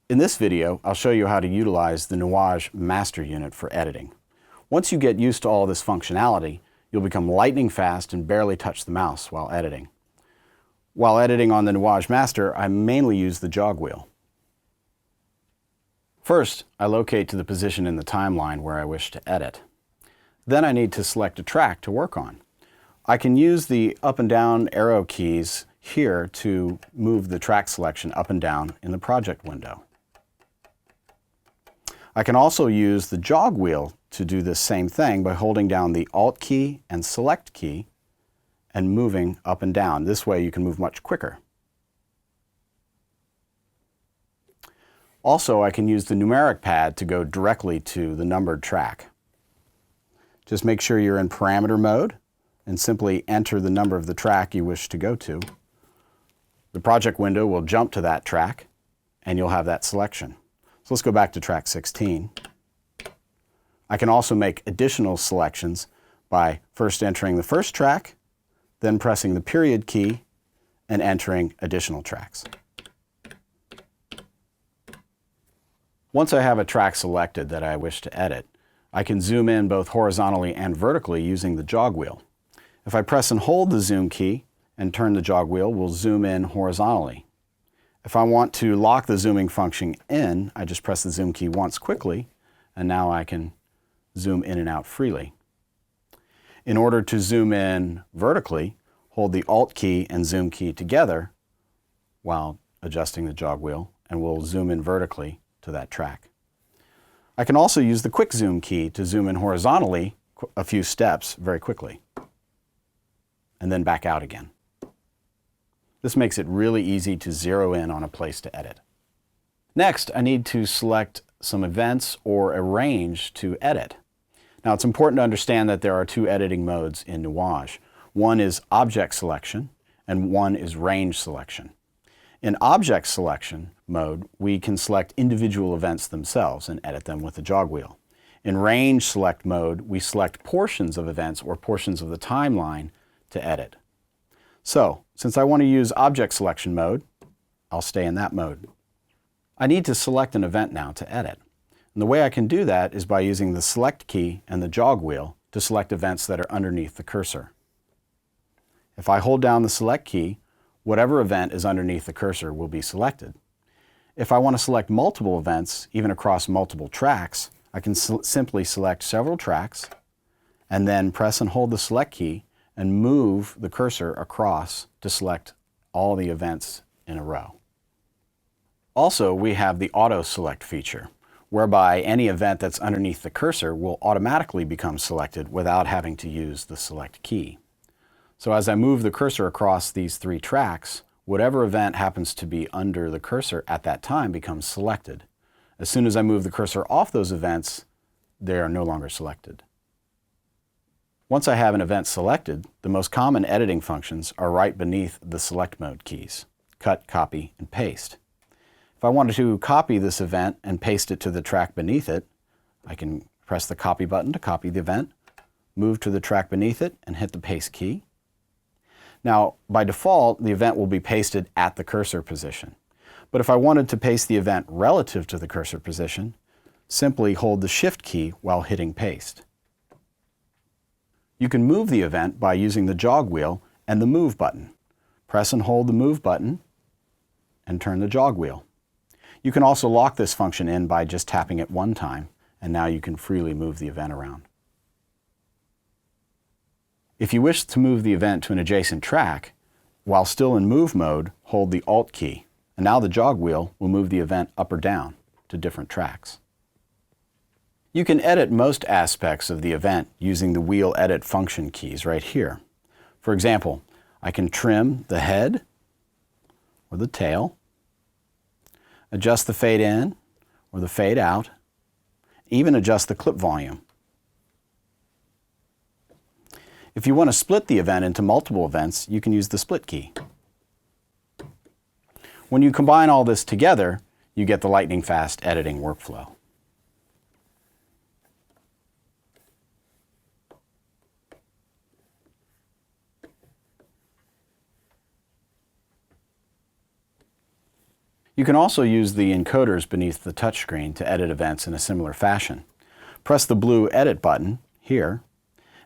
In this video, I'll show you how to utilize the NUAGE Master unit for editing. Once you get used to all this functionality, you'll become lightning fast and barely touch the mouse while editing. While editing on the NUAGE Master, I mainly use the jog wheel. First, I locate to the position in the timeline where I wish to edit. Then I need to select a track to work on. I can use the up and down arrow keys here to move the track selection up and down in the project window. I can also use the jog wheel to do this same thing by holding down the Alt key and Select key and moving up and down. This way you can move much quicker. Also, I can use the numeric pad to go directly to the numbered track. Just make sure you're in parameter mode and simply enter the number of the track you wish to go to. The project window will jump to that track and you'll have that selection. So let's go back to track 16. I can also make additional selections by first entering the first track, then pressing the period key and entering additional tracks. Once I have a track selected that I wish to edit, I can zoom in both horizontally and vertically using the jog wheel. If I press and hold the zoom key and turn the jog wheel, we'll zoom in horizontally. If I want to lock the zooming function in, I just press the zoom key once quickly, and now I can zoom in and out freely. In order to zoom in vertically, hold the Alt key and zoom key together while adjusting the jog wheel, and we'll zoom in vertically to that track. I can also use the quick zoom key to zoom in horizontally a few steps very quickly, and then back out again. This makes it really easy to zero in on a place to edit. Next, I need to select some events or a range to edit. Now, it's important to understand that there are two editing modes in NUAGE. One is object selection and one is range selection. In object selection mode, we can select individual events themselves and edit them with the jog wheel. In range select mode, we select portions of events or portions of the timeline to edit. So, since I want to use object selection mode, I'll stay in that mode. I need to select an event now to edit. And the way I can do that is by using the Select key and the jog wheel to select events that are underneath the cursor. If I hold down the Select key, whatever event is underneath the cursor will be selected. If I want to select multiple events, even across multiple tracks, I can simply select several tracks and then press and hold the Select key and move the cursor across to select all the events in a row. Also, we have the Auto Select feature, whereby any event that's underneath the cursor will automatically become selected without having to use the Select key. So as I move the cursor across these three tracks, whatever event happens to be under the cursor at that time becomes selected. As soon as I move the cursor off those events, they are no longer selected. Once I have an event selected, the most common editing functions are right beneath the Select mode keys: cut, copy, and paste. If I wanted to copy this event and paste it to the track beneath it, I can press the copy button to copy the event, move to the track beneath it, and hit the paste key. Now, by default, the event will be pasted at the cursor position. But if I wanted to paste the event relative to the cursor position, simply hold the Shift key while hitting paste. You can move the event by using the jog wheel and the Move button. Press and hold the Move button and turn the jog wheel. You can also lock this function in by just tapping it one time, and now you can freely move the event around. If you wish to move the event to an adjacent track, while still in Move mode, hold the Alt key, and now the jog wheel will move the event up or down to different tracks. You can edit most aspects of the event using the wheel edit function keys right here. For example, I can trim the head or the tail, adjust the fade in or the fade out, even adjust the clip volume. If you want to split the event into multiple events, you can use the Split key. When you combine all this together, you get the lightning fast editing workflow. You can also use the encoders beneath the touchscreen to edit events in a similar fashion. Press the blue Edit button here,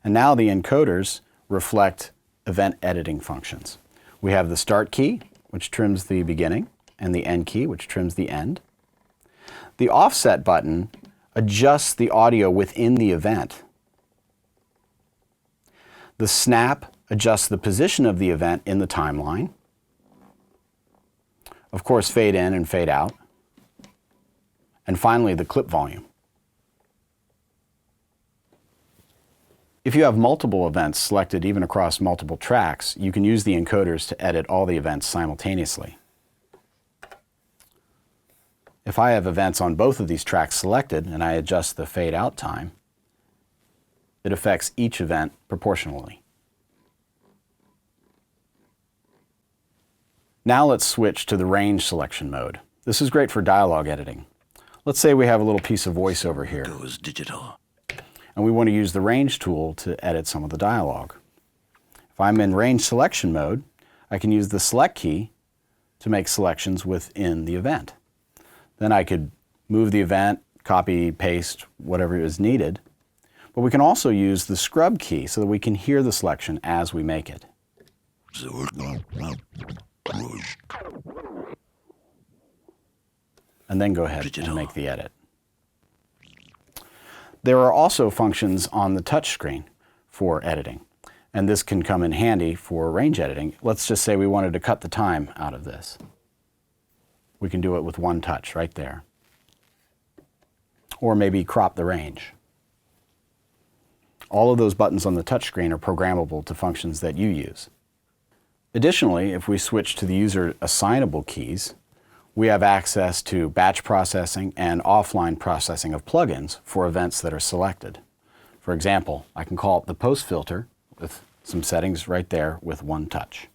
and now the encoders reflect event editing functions. We have the Start key, which trims the beginning, and the End key, which trims the end. The Offset button adjusts the audio within the event. The Snap adjusts the position of the event in the timeline. Of course, Fade in and Fade out. And finally, the Clip volume. If you have multiple events selected even across multiple tracks, you can use the encoders to edit all the events simultaneously. If I have events on both of these tracks selected and I adjust the fade out time, it affects each event proportionally. Now let's switch to the range selection mode. This is great for dialogue editing. Let's say we have a little piece of voiceover here. Goes digital. And we want to use the range tool to edit some of the dialogue. If I'm in range selection mode, I can use the select key to make selections within the event. Then I could move the event, copy, paste, whatever is needed. But we can also use the scrub key so that we can hear the selection as we make it. And then go ahead and make the edit. There are also functions on the touchscreen for editing, and this can come in handy for range editing. Let's just say we wanted to cut the time out of this. We can do it with one touch right there. Or maybe crop the range. All of those buttons on the touchscreen are programmable to functions that you use. Additionally, if we switch to the user assignable keys, we have access to batch processing and offline processing of plugins for events that are selected. For example, I can call up the post filter with some settings right there with one touch.